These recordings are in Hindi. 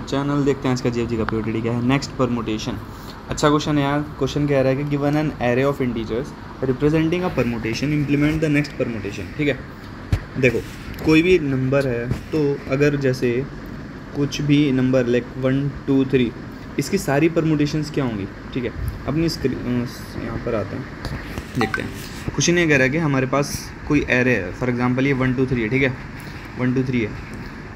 चैनल। देखते हैं आज का जीएफजी का पीओटीडी क्या है। Next permutation. अच्छा क्वेश्चन है यार। क्वेश्चन कह रहा है कि given an array of integers representing a permutation implement the next permutation. ठीक है, देखो कोई भी नंबर है तो अगर जैसे कुछ भी नंबर लाइक 1 2 3 इसकी सारी परमुटेशंस क्या होंगी। ठीक है, अपनी स्क्रीन यहाँ पर आते हैं, देखते हैं। क्वेश्चन ये कह रहा है कि हमारे पास कोई एरे है, फॉर एग्जांपल ये 1 2 3 है। ठीक है, 1 2 3 है,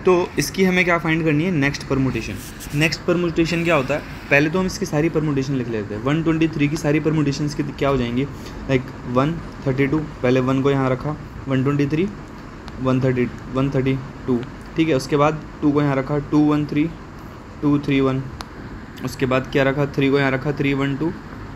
तो इसकी हमें क्या फाइंड करनी है, नेक्स्ट परमुटेशन। नेक्स्ट परमुटेशन क्या होता है, पहले तो हम इसकी सारी परमुटेशन लिख लेते हैं। 123 की सारी परमुटेशंस की क्या हो जाएंगी, लाइक 132, पहले 1 को यहाँ रखा, 123 132। ठीक है, उसके बाद 2 को यहाँ रखा, 213 231, उसके बाद क्या रखा, 3 को यहाँ रखा, 312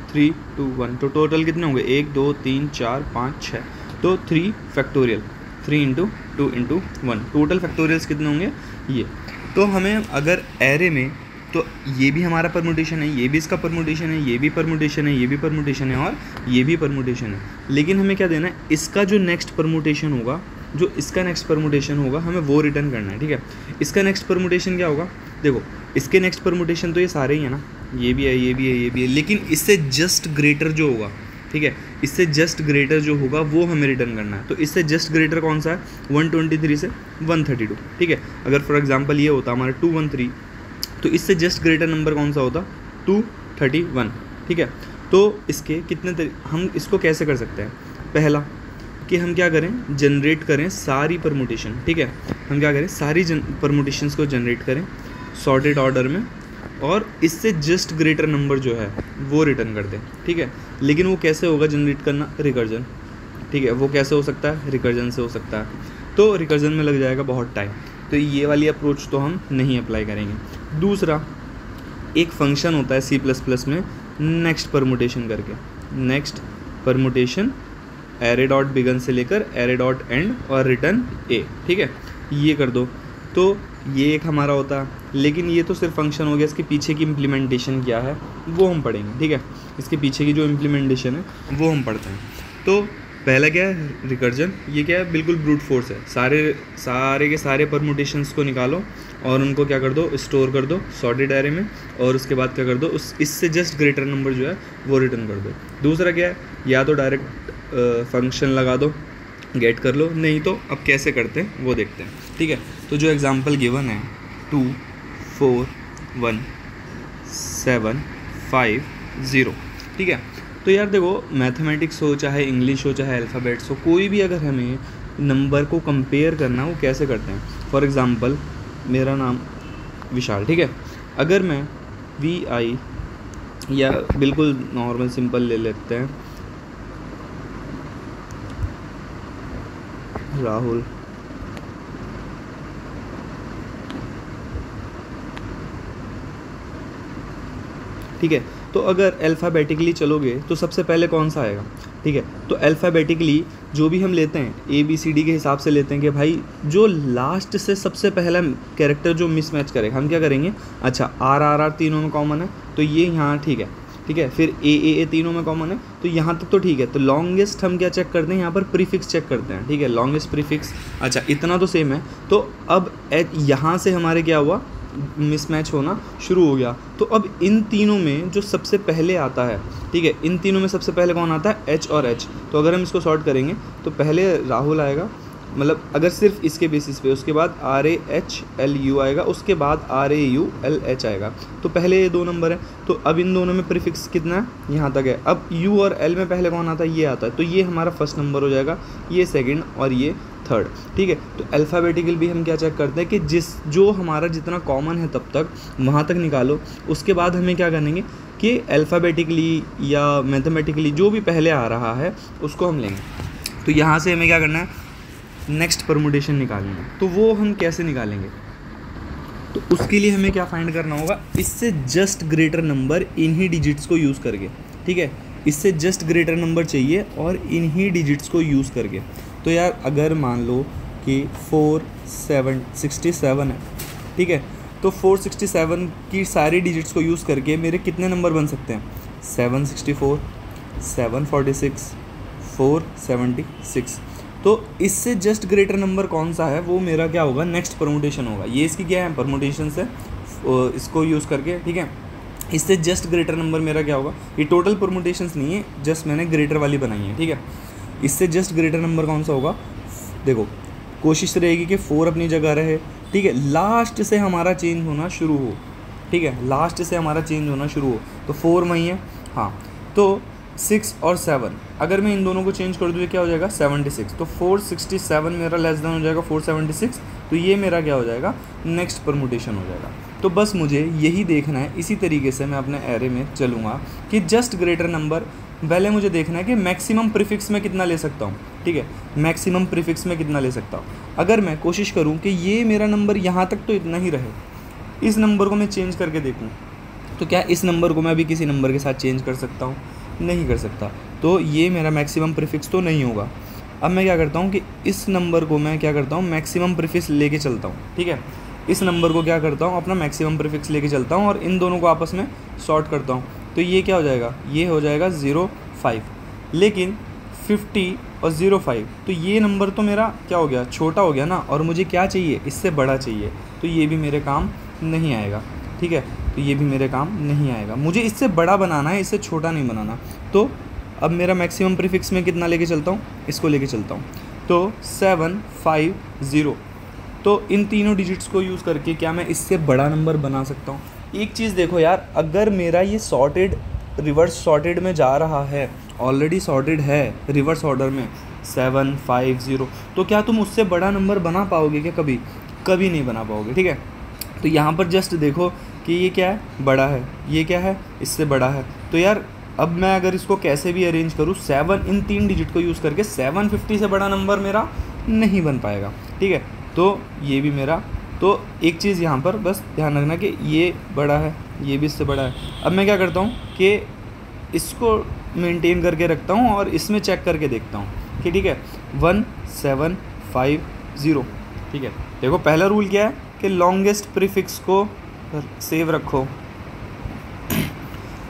321। तो टोटल कितने होंगे, 1 2 3 4 5 6, तो 3 factorial, 3 into 2 into 1, total factorials कितने होंगे ये। तो हमें अगर एरे में, तो ये भी हमारा परमुटेशन है, ये भी इसका परमुटेशन है, ये भी परमुटेशन है, ये भी परमुटेशन है और ये भी परमुटेशन है। लेकिन हमें क्या देना है, इसका जो नेक्स्ट परमुटेशन होगा, जो इसका नेक्स्ट परमुटेशन होगा हमें वो रिटर्न करना है। ठीक है, इसका नेक्स्ट परमुटेशन क्या होगा, देखो इसके नेक्स्ट परमुटेशन तो ये सारे ही है ना, ये भी है, ये भी है, ये भी है, लेकिन इससे जस्ट ग्रेटर जो होगा, ठीक है, इससे जस्ट ग्रेटर जो होगा वो हमें रिटर्न करना है। तो इससे जस्ट ग्रेटर कौन सा है, 123 से 132। ठीक है, अगर फॉर एग्जांपल ये होता हमारा 213, तो इससे जस्ट ग्रेटर नंबर कौन सा होता, 231। ठीक है, तो इसके कितने हम इसको कैसे कर सकते हैं, पहला कि हम क्या करें, जनरेट करें सारी परमुटेशन। ठीक है, हम क्या करें, सारी परमुटेशंस को जनरेट करें सॉर्टेड ऑर्डर में, और इससे जस्ट ग्रेटर नंबर जो है वो रिटर्न कर दें। ठीक है, लेकिन वो कैसे होगा जनरेट करना, रिकर्जन। ठीक है, वो कैसे हो सकता है, रिकर्जन से हो सकता है, तो रिकर्जन में लग जाएगा बहुत टाइम, तो ये वाली अप्रोच तो हम नहीं अप्लाई करेंगे। दूसरा, एक फंक्शन होता है C++ में नेक्स्ट परमुटेशन करके, next permutation array dot begin से लेकर एरे डॉट एंड और रिटर्न ए। ठीक है, ये कर दो, तो ये एक हमारा होता है, लेकिन ये तो सिर्फ फंक्शन हो गया। इसके पीछे की इम्प्लीमेंटेशन क्या है वो हम पढ़ेंगे। ठीक है, इसके पीछे की जो इम्प्लीमेंटेशन है वो हम पढ़ते हैं। तो पहला क्या है, रिकर्जन। ये क्या है, बिल्कुल ब्रूट फोर्स है, सारे के सारे परमुटेशंस को निकालो और उनको क्या कर दो, स्टोर कर दो सॉर्टेड एरे में, और उसके बाद क्या कर दो, इससे जस्ट ग्रेटर नंबर जो है वो रिटर्न कर दो। दूसरा क्या है, या तो डायरेक्ट फंक्शन लगा दो, गेट कर लो, नहीं तो अब कैसे करते हैं वो देखते हैं। ठीक है, तो जो एग्जांपल गिवन है 2 4 1 7 5 0। ठीक है, तो यार देखो मैथमेटिक्स हो चाहे इंग्लिश हो चाहे अल्फ़ाबेट्स हो, कोई भी अगर हमें नंबर को कंपेयर करना वो कैसे करते हैं। फॉर एग्जांपल मेरा नाम विशाल, ठीक है, अगर मैं VI या बिल्कुल नॉर्मल सिंपल ले लेते हैं राहुल, ठीक है, तो अगर अल्फ़ाबेटिकली चलोगे तो सबसे पहले कौन सा आएगा। ठीक है, तो अल्फ़ाबेटिकली जो भी हम लेते हैं ABCD के हिसाब से लेते हैं कि भाई जो लास्ट से सबसे पहला कैरेक्टर जो मिसमैच करेगा हम क्या करेंगे, अच्छा RR तीनों में कॉमन है तो ये यहाँ ठीक है। ठीक है, फिर A तीनों में कॉमन है तो यहाँ तक तो ठीक है। तो लॉन्गेस्ट हम क्या चेक करते हैं, यहाँ पर प्रीफिक्स चेक करते हैं। ठीक है, लॉन्गेस्ट प्रीफिक्स, अच्छा इतना तो सेम है। तो अब यहाँ से हमारे क्या हुआ, मिसमैच होना शुरू हो गया। तो अब इन तीनों में जो सबसे पहले आता है, ठीक है, इन तीनों में सबसे पहले कौन आता है, H और H। तो अगर हम इसको सॉर्ट करेंगे तो पहले राहुल आएगा, मतलब अगर सिर्फ इसके बेसिस पे, उसके बाद RAHLU आएगा, उसके बाद RAULH आएगा। तो पहले ये 2 नंबर है, तो अब इन दोनों में प्रीफिक्स कितना है, यहाँ तक है। अब U और L में पहले कौन आता है, ये आता है, तो ये हमारा फर्स्ट नंबर हो जाएगा, ये सेकंड और ये थर्ड। ठीक है, तो अल्फ़ाबेटिकल भी हम क्या चेक करते हैं कि जो हमारा जितना कॉमन है तब तक वहाँ तक निकालो। उसके बाद हमें क्या करेंगे कि अल्फ़ाबेटिकली या मैथमेटिकली जो भी पहले आ रहा है उसको हम लेंगे। तो यहाँ से हमें क्या करना है, नेक्स्ट परमुटेशन निकालनी है। तो वो हम कैसे निकालेंगे, तो उसके लिए हमें क्या फाइंड करना होगा, इससे जस्ट ग्रेटर नंबर इन्हीं डिजिट्स को यूज़ करके। ठीक है, इससे जस्ट ग्रेटर नंबर चाहिए और इन्हीं डिजिट्स को यूज़ करके। तो यार अगर मान लो कि 467 है, ठीक है, तो 467 की सारी डिजिट्स को यूज़ करके मेरे कितने नंबर बन सकते हैं, 764 746 476। तो इससे जस्ट ग्रेटर नंबर कौन सा है वो मेरा क्या होगा, नेक्स्ट परमुटेशन होगा। ये इसकी क्या है, परमुटेशन है इसको यूज़ करके, ठीक है। इससे जस्ट ग्रेटर नंबर मेरा क्या होगा, ये टोटल परमुटेशंस नहीं है, जस्ट मैंने ग्रेटर वाली बनाई है, ठीक है। इससे जस्ट ग्रेटर नंबर कौन सा होगा, देखो कोशिश रहेगी कि 4 अपनी जगह रहे, ठीक है, लास्ट से हमारा चेंज होना शुरू हो, ठीक है, लास्ट से हमारा चेंज होना शुरू हो, तो 4 वहीं है, हाँ। तो 6 और 7 अगर मैं इन दोनों को चेंज कर दूँ ये क्या हो जाएगा 76, तो 467 मेरा लेस देन हो जाएगा 476, तो ये मेरा क्या हो जाएगा नेक्स्ट परमुटेशन हो जाएगा। तो बस मुझे यही देखना है, इसी तरीके से मैं अपने एरे में चलूँगा कि जस्ट ग्रेटर नंबर, पहले मुझे देखना है कि मैक्सिमम प्रीफिक्स में कितना ले सकता हूँ, ठीक है, मैक्सिमम प्रीफिक्स में कितना ले सकता हूँ। अगर मैं कोशिश करूँ कि ये मेरा नंबर यहाँ तक तो इतना ही रहे, इस नंबर को मैं चेंज करके देखूँ, तो क्या इस नंबर को मैं अभी किसी नंबर के साथ चेंज कर सकता हूँ, नहीं कर सकता, तो ये मेरा मैक्सिमम प्रीफिक्स तो नहीं होगा। अब मैं क्या करता हूँ कि इस नंबर को मैं क्या करता हूँ मैक्सिमम प्रीफिक्स लेके चलता हूँ, ठीक है, इस नंबर को क्या करता हूँ अपना मैक्सिमम प्रीफिक्स लेके चलता हूँ और इन दोनों को आपस में सॉर्ट करता हूँ, तो ये क्या हो जाएगा, ये हो जाएगा 0.5, लेकिन 50 और 0.5, तो ये नंबर तो मेरा क्या हो गया, छोटा हो गया ना, और मुझे क्या चाहिए, इससे बड़ा चाहिए, तो ये भी मेरे काम नहीं आएगा, ठीक है, तो ये भी मेरे काम नहीं आएगा, मुझे इससे बड़ा बनाना है, इससे छोटा नहीं बनाना। तो अब मेरा मैक्सिमम प्रीफिक्स में कितना लेके चलता हूँ, इसको लेके चलता हूँ, तो 750, तो इन तीनों डिजिट्स को यूज़ करके क्या मैं इससे बड़ा नंबर बना सकता हूँ। एक चीज़ देखो यार, अगर मेरा ये सॉर्टेड रिवर्स सॉर्टेड में जा रहा है, ऑलरेडी सॉर्टेड है रिवर्स ऑर्डर में 750, तो क्या तुम उससे बड़ा नंबर बना पाओगे क्या, कभी कभी नहीं बना पाओगे, ठीक है। तो यहाँ पर जस्ट देखो कि ये क्या है, बड़ा है, ये क्या है, इससे बड़ा है, तो यार अब मैं अगर इसको कैसे भी अरेंज करूँ 7 इन 3 डिजिट को यूज़ करके 750 से बड़ा नंबर मेरा नहीं बन पाएगा, ठीक है। तो ये भी मेरा, तो एक चीज़ यहाँ पर बस ध्यान रखना कि ये बड़ा है, ये भी इससे बड़ा है। अब मैं क्या करता हूँ कि इसको मेंटेन करके रखता हूँ और इसमें चेक करके देखता हूँ कि ठीक है 1750, ठीक है। देखो पहला रूल क्या है कि लॉन्गेस्ट प्रीफिक्स को सेव रखो,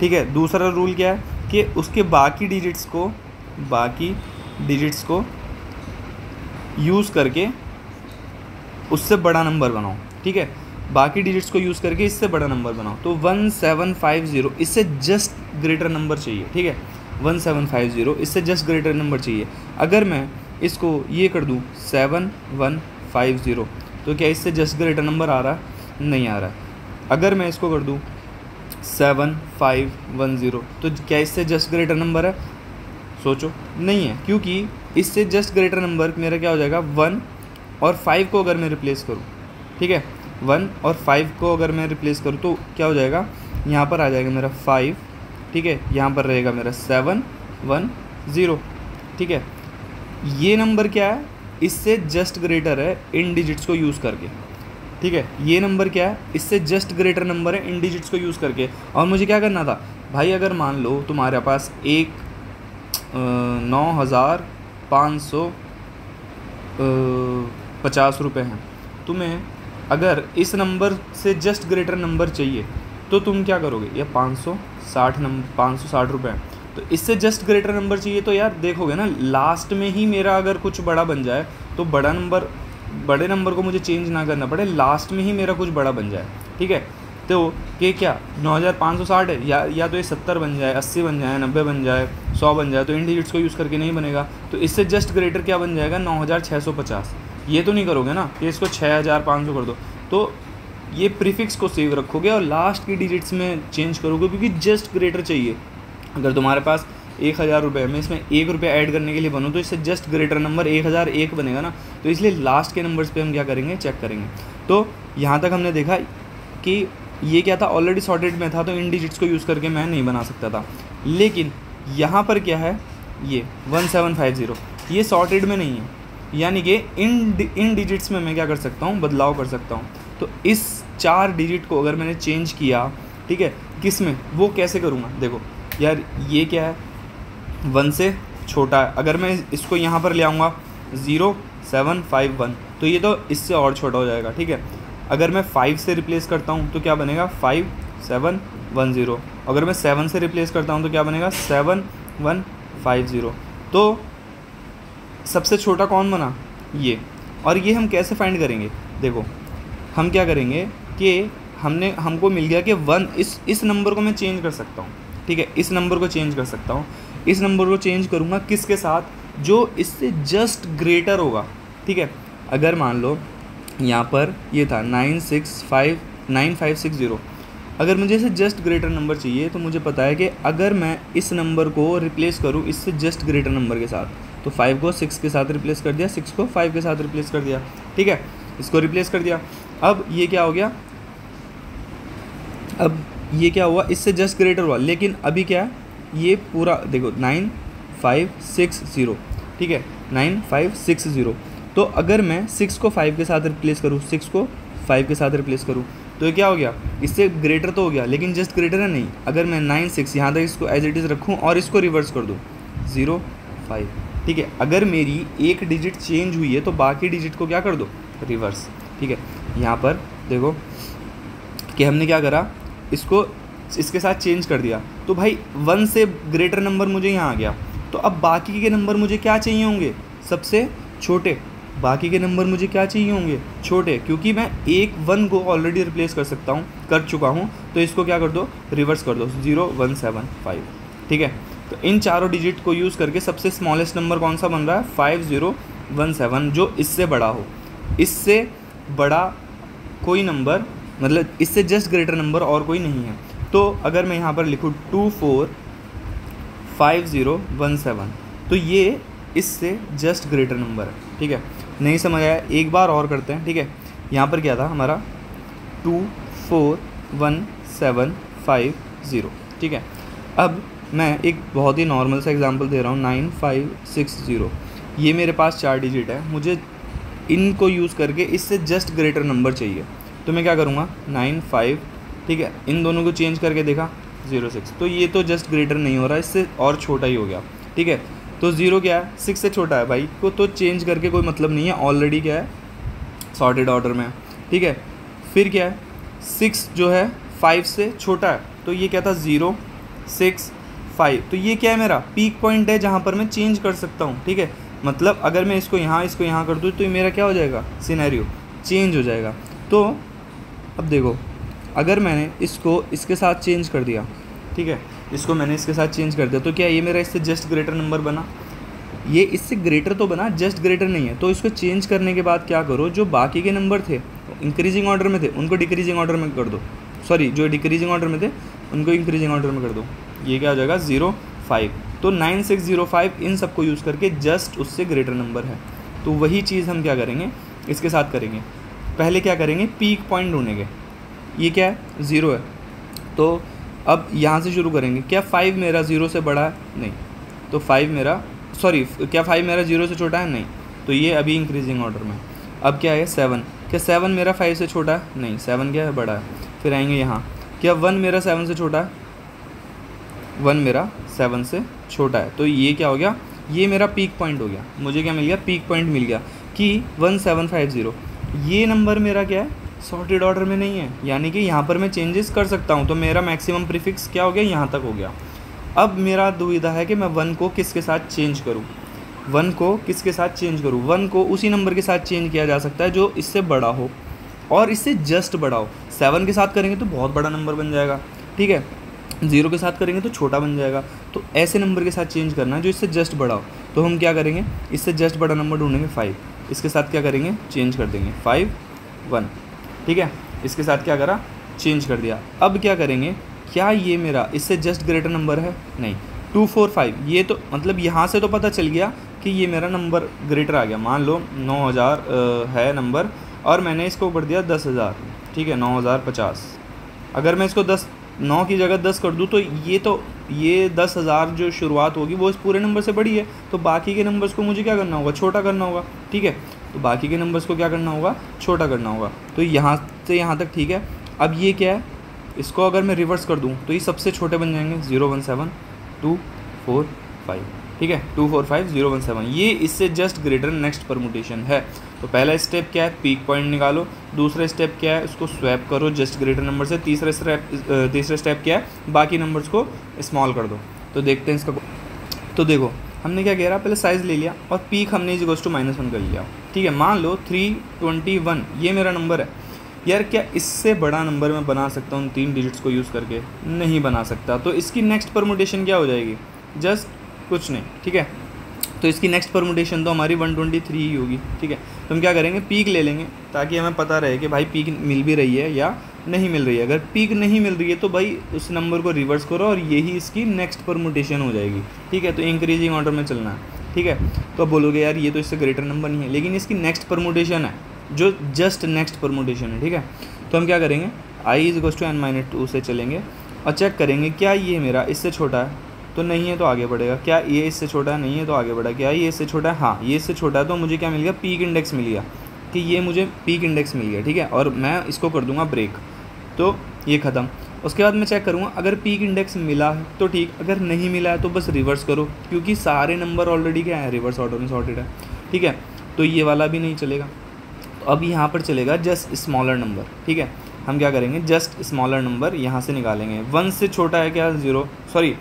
ठीक है। दूसरा रूल क्या है कि उसके बाकी डिजिट्स को यूज़ करके उससे बड़ा नंबर बनाओ, ठीक है, बाकी डिजिट्स को यूज़ करके इससे बड़ा नंबर बनाओ। तो 1750 इससे जस्ट ग्रेटर नंबर चाहिए, ठीक है, 1750 इससे जस्ट ग्रेटर नंबर चाहिए। अगर मैं इसको ये कर दूँ 7150, तो क्या इससे जस्ट ग्रेटर नंबर आ रहा है, नहीं आ रहा है। अगर मैं इसको कर दूँ 7510, तो क्या इससे जस्ट ग्रेटर नंबर है, सोचो नहीं है, क्योंकि इससे जस्ट ग्रेटर नंबर मेरा क्या हो जाएगा 1 और 5 को अगर मैं रिप्लेस करूँ, ठीक है, 1 और 5 को अगर मैं रिप्लेस करूँ तो क्या हो जाएगा, यहाँ पर आ जाएगा मेरा 5, ठीक है, यहाँ पर रहेगा मेरा 710, ठीक है। ये नंबर क्या है, इससे जस्ट ग्रेटर है इन डिजिट्स को यूज़ करके, ठीक है। ये नंबर क्या है, इससे जस्ट ग्रेटर नंबर है इन डिजिट्स को यूज़ करके। और मुझे क्या करना था भाई, अगर मान लो तुम्हारे पास एक 9550 रुपये हैं, तुम्हें अगर इस नंबर से जस्ट ग्रेटर नंबर चाहिए तो तुम क्या करोगे, या 560 रुपये हैं, तो इससे जस्ट ग्रेटर नंबर चाहिए, तो यार देखोगे ना लास्ट में ही मेरा अगर कुछ बड़ा बन जाए तो बड़े नंबर को मुझे चेंज ना करना पड़े, लास्ट में ही मेरा कुछ बड़ा बन जाए, ठीक है। तो ये क्या 9560 है, या तो ये 70 बन जाए, 80 बन जाए, 90 बन जाए, 100 बन जाए, तो इन डिजिट्स को यूज़ करके नहीं बनेगा। तो इससे जस्ट ग्रेटर क्या बन जाएगा 9650। ये तो नहीं करोगे ना कि इसको 6500 कर दो, तो ये प्रीफिक्स को सेव रखोगे और लास्ट की डिजिट्स में चेंज करोगे, क्योंकि जस्ट ग्रेटर चाहिए। अगर तुम्हारे पास 1000 रुपये में इसमें 1 रुपया ऐड करने के लिए बनूँ तो इससे जस्ट ग्रेटर नंबर 1001 बनेगा ना, तो इसलिए लास्ट के नंबर्स पे हम क्या करेंगे, चेक करेंगे। तो यहाँ तक हमने देखा कि ये क्या था, ऑलरेडी सॉर्टेड में था, तो इन डिजिट्स को यूज़ करके मैं नहीं बना सकता था। लेकिन यहाँ पर क्या है, ये 1750 ये सॉर्टेड में नहीं है, यानी कि इन डिजिट्स में मैं क्या कर सकता हूँ, बदलाव कर सकता हूँ। तो इस 4 डिजिट को अगर मैंने चेंज किया, ठीक है, किस में, वो कैसे करूँगा, देखो यार ये क्या है 1 से छोटा है, अगर मैं इसको यहाँ पर ले आऊँगा 0751, तो ये तो इससे और छोटा हो जाएगा, ठीक है। अगर मैं 5 से रिप्लेस करता हूँ तो क्या बनेगा 5710, अगर मैं 7 से रिप्लेस करता हूँ तो क्या बनेगा 7150। तो सबसे छोटा कौन बना, ये। और ये हम कैसे फाइंड करेंगे, देखो हम क्या करेंगे कि हमको मिल गया कि 1 इस नंबर को मैं चेंज कर सकता हूँ, ठीक है, इस नंबर को चेंज कर सकता हूँ। इस नंबर को चेंज करूँगा किसके साथ, जो इससे जस्ट ग्रेटर होगा, ठीक है। अगर मान लो यहाँ पर ये था 9560, अगर मुझे इससे जस्ट ग्रेटर नंबर चाहिए तो मुझे पता है कि अगर मैं इस नंबर को रिप्लेस करूँ इससे जस्ट ग्रेटर नंबर के साथ, तो 5 को 6 के साथ रिप्लेस कर दिया, 6 को 5 के साथ रिप्लेस कर दिया, ठीक है, इसको रिप्लेस कर दिया। अब ये क्या हो गया, अब ये क्या हुआ, इससे जस्ट ग्रेटर हुआ, लेकिन अभी क्या है, ये पूरा देखो 9560, ठीक है, 9560। तो अगर मैं 6 को 5 के साथ रिप्लेस करूँ, 6 को 5 के साथ रिप्लेस करूँ, तो ये क्या हो गया, इससे ग्रेटर तो हो गया, लेकिन जस्ट ग्रेटर है नहीं। अगर मैं 96 यहाँ तक इसको एज इट इज़ रखूँ और इसको रिवर्स कर दूँ 05, ठीक है। अगर मेरी एक डिजिट चेंज हुई है तो बाकी डिजिट को क्या कर दो, रिवर्स, ठीक है। यहाँ पर देखो कि हमने क्या करा, इसको इसके साथ चेंज कर दिया, तो भाई 1 से ग्रेटर नंबर मुझे यहाँ आ गया। तो अब बाकी के नंबर मुझे क्या चाहिए होंगे, सबसे छोटे, बाकी के नंबर मुझे क्या चाहिए होंगे, छोटे, क्योंकि मैं एक 1 को ऑलरेडी रिप्लेस कर चुका हूँ। तो इसको क्या कर दो, रिवर्स कर दो, 0175, ठीक है। तो इन चारों डिजिट को यूज़ करके सबसे स्मॉलेस्ट नंबर कौन सा बन रहा है, 5017, जो इससे बड़ा हो। इससे बड़ा कोई नंबर, मतलब इससे जस्ट ग्रेटर नंबर और कोई नहीं है। तो अगर मैं यहाँ पर लिखूँ 245017, तो ये इससे जस्ट ग्रेटर नंबर है, ठीक है। नहीं समझ आया, एक बार और करते हैं, ठीक है। यहाँ पर क्या था हमारा 241750, ठीक है। अब मैं एक बहुत ही नॉर्मल सा एग्जांपल दे रहा हूँ, 9560, ये मेरे पास 4 डिजिट है, मुझे इनको यूज़ करके इससे जस्ट ग्रेटर नंबर चाहिए। तो मैं क्या करूँगा, 95, ठीक है, इन दोनों को चेंज करके देखा 06, तो ये तो जस्ट ग्रेटर नहीं हो रहा, इससे और छोटा ही हो गया, ठीक है। तो 0 क्या है, 6 से छोटा है, भाई को तो चेंज करके कोई मतलब नहीं है, ऑलरेडी क्या है, सॉर्टेड ऑर्डर में है, ठीक है। फिर क्या है, 6 जो है 5 से छोटा है, तो ये क्या था, 0 6 5, तो ये क्या है, मेरा पीक पॉइंट है जहाँ पर मैं चेंज कर सकता हूँ, ठीक है। मतलब अगर मैं इसको यहाँ कर दूँ तो ये मेरा क्या हो जाएगा, सिनेरियो चेंज हो जाएगा। तो अब देखो, अगर मैंने इसको इसके साथ चेंज कर दिया, ठीक है, इसको मैंने इसके साथ चेंज कर दिया, तो क्या ये मेरा इससे जस्ट ग्रेटर नंबर बना, ये इससे ग्रेटर तो बना, जस्ट ग्रेटर नहीं है। तो इसको चेंज करने के बाद क्या करो, जो बाकी के नंबर थे इंक्रीजिंग ऑर्डर में थे उनको डिक्रीजिंग ऑर्डर में कर दो, सॉरी जो डिक्रीजिंग ऑर्डर में थे उनको इंक्रीजिंग ऑर्डर में कर दो, ये क्या हो जाएगा 05। तो 9605 इन सबको यूज़ करके जस्ट उससे ग्रेटर नंबर है। तो वही चीज़ हम क्या करेंगे, इसके साथ करेंगे। पहले क्या करेंगे, पीक पॉइंट ढूंढेंगे, ये क्या है, 0 है, तो अब यहाँ से शुरू करेंगे। क्या 5 मेरा 0 से बड़ा है, नहीं, तो 5 मेरा, सॉरी क्या 5 मेरा 0 से छोटा है, नहीं, तो ये अभी इंक्रीजिंग ऑर्डर में। अब क्या है 7, क्या 7 मेरा 5 से छोटा है, नहीं, 7 क्या है, बड़ा है। फिर आएंगे यहाँ, क्या 1 मेरा 7 से छोटा है, 1 मेरा 7 से छोटा है, तो ये क्या हो गया, ये मेरा पीक पॉइंट हो गया। मुझे क्या मिल गया, पीक पॉइंट मिल गया कि 1750। ये नंबर मेरा क्या है, सॉर्टेड ऑर्डर में नहीं है, यानी कि यहाँ पर मैं चेंजेस कर सकता हूँ। तो मेरा मैक्सिमम प्रीफिक्स क्या हो गया, यहाँ तक हो गया। अब मेरा दुविधा है कि मैं 1 को किसके साथ चेंज करूँ, 1 को किसके साथ चेंज करूँ। 1 को उसी नंबर के साथ चेंज किया जा सकता है जो इससे बड़ा हो और इससे जस्ट बड़ा हो। 7 के साथ करेंगे तो बहुत बड़ा नंबर बन जाएगा, ठीक है, 0 के साथ करेंगे तो छोटा बन जाएगा। तो ऐसे नंबर के साथ चेंज करना है जो इससे जस्ट बड़ा हो। तो हम क्या करेंगे, इससे जस्ट बड़ा नंबर ढूंढेंगे 5, इसके साथ क्या करेंगे, चेंज कर देंगे 5 1, ठीक है, इसके साथ क्या करा, चेंज कर दिया। अब क्या करेंगे, क्या ये मेरा इससे जस्ट ग्रेटर नंबर है, नहीं, 245, ये तो मतलब यहाँ से तो पता चल गया कि ये मेरा नंबर ग्रेटर आ गया। मान लो 9000 है नंबर और मैंने इसको बढ़ दिया 10,000, ठीक है, 9050। अगर मैं इसको 9 की जगह 10 कर दूँ तो ये 10,000 जो शुरुआत होगी वो इस पूरे नंबर से बड़ी है। तो बाकी के नंबर्स को मुझे क्या करना होगा, छोटा करना होगा, ठीक है। तो बाकी के नंबर्स को क्या करना होगा, छोटा करना होगा। तो यहाँ से यहाँ तक ठीक है। अब ये क्या है, इसको अगर मैं रिवर्स कर दूँ तो ये सबसे छोटे बन जाएंगे 017245, ठीक है, 245017। ये इससे जस्ट ग्रेटर नेक्स्ट परमुटेशन है। तो पहला स्टेप क्या है, पीक पॉइंट निकालो। दूसरा स्टेप क्या है, उसको स्वैप करो जस्ट ग्रेटर नंबर से। तीसरा स्टेप क्या है, बाकी नंबर्स को स्मॉल कर दो। तो देखते हैं इसका। तो देखो हमने क्या कह रहा, पहले साइज़ ले लिया और पीक हमने -1 कर लिया, ठीक है। मान लो 321 ये मेरा नंबर है। यार क्या इससे बड़ा नंबर मैं बना सकता हूँ 3 डिजिट्स को यूज़ करके? नहीं बना सकता। तो इसकी नेक्स्ट परमुटेशन क्या हो जाएगी? जस्ट कुछ नहीं, ठीक है। तो इसकी नेक्स्ट परमुटेशन तो हमारी 123 ही होगी, ठीक है। तो हम क्या करेंगे, पीक ले लेंगे ताकि हमें पता रहे कि भाई पीक मिल भी रही है या नहीं मिल रही है। अगर पीक नहीं मिल रही है तो भाई उस नंबर को रिवर्स करो और यही इसकी नेक्स्ट परमुटेशन हो जाएगी, ठीक है। तो इंक्रीजिंग ऑर्डर में चलना है, ठीक है। तो अब बोलोगे यार ये तो इससे ग्रेटर नंबर नहीं है, लेकिन इसकी नेक्स्ट परमुटेशन है जो जस्ट नेक्स्ट परमुटेशन है, ठीक है। तो हम क्या करेंगे, i = n-2 से चलेंगे और चेक करेंगे क्या ये मेरा इससे छोटा है, तो नहीं है तो आगे बढ़ेगा। क्या ये इससे छोटा है? नहीं है तो आगे बढ़ा। क्या ये इससे छोटा है? हाँ ये इससे छोटा है। तो मुझे क्या मिल गया? पीक इंडेक्स मिल गया, कि ये मुझे पीक इंडेक्स मिल गया, ठीक है। और मैं इसको कर दूंगा ब्रेक, तो ये ख़त्म। उसके बाद मैं चेक करूँगा अगर पीक इंडेक्स मिला है तो ठीक, अगर नहीं मिला है तो बस रिवर्स करो, क्योंकि सारे नंबर ऑलरेडी क्या है, रिवर्स ऑर्डर में सॉर्टेड है, ठीक है। तो ये वाला भी नहीं चलेगा। तो अब यहाँ पर चलेगा जस्ट स्मॉलर नंबर, ठीक है। हम क्या करेंगे, जस्ट स्मॉलर नंबर यहाँ से निकालेंगे। 1 से छोटा है क्या? 0, सॉरी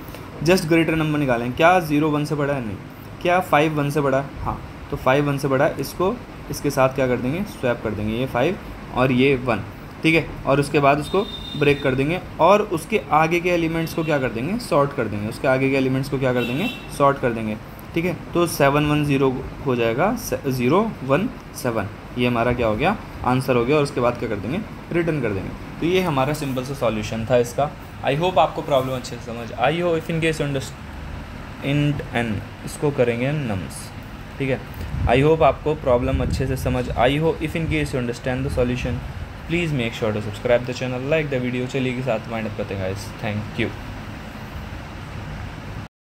जस्ट ग्रेटर नंबर निकालेंगे। क्या 0 1 से बड़ा है? नहीं। क्या 5 1 से बड़ा है? हाँ। तो 5 1 से बड़ा है, इसको इसके साथ क्या कर देंगे, स्वैप कर देंगे, ये 5 और ये 1, ठीक है। और उसके बाद उसको ब्रेक कर देंगे और उसके आगे के एलिमेंट्स को क्या कर देंगे, सॉर्ट कर देंगे। उसके आगे के एलिमेंट्स को क्या कर देंगे, सॉर्ट कर देंगे, ठीक है। तो 7 1 0 हो जाएगा, 0 1 7, ये हमारा क्या हो गया, आंसर हो गया। और उसके बाद क्या कर देंगे, रिटर्न कर देंगे। तो ये हमारा सिंपल सा सॉल्यूशन था इसका। आई होप आपको प्रॉब्लम अच्छे से समझ आई हो। If in case int n, इसको करेंगे नम्स, ठीक है। आई होप आपको प्रॉब्लम अच्छे से समझ आई हो। If in case you understand the solution, please make sure to subscribe the channel, like the video. चलिए के साथ वाइंड अप करते हैं गाइस, थैंक यू।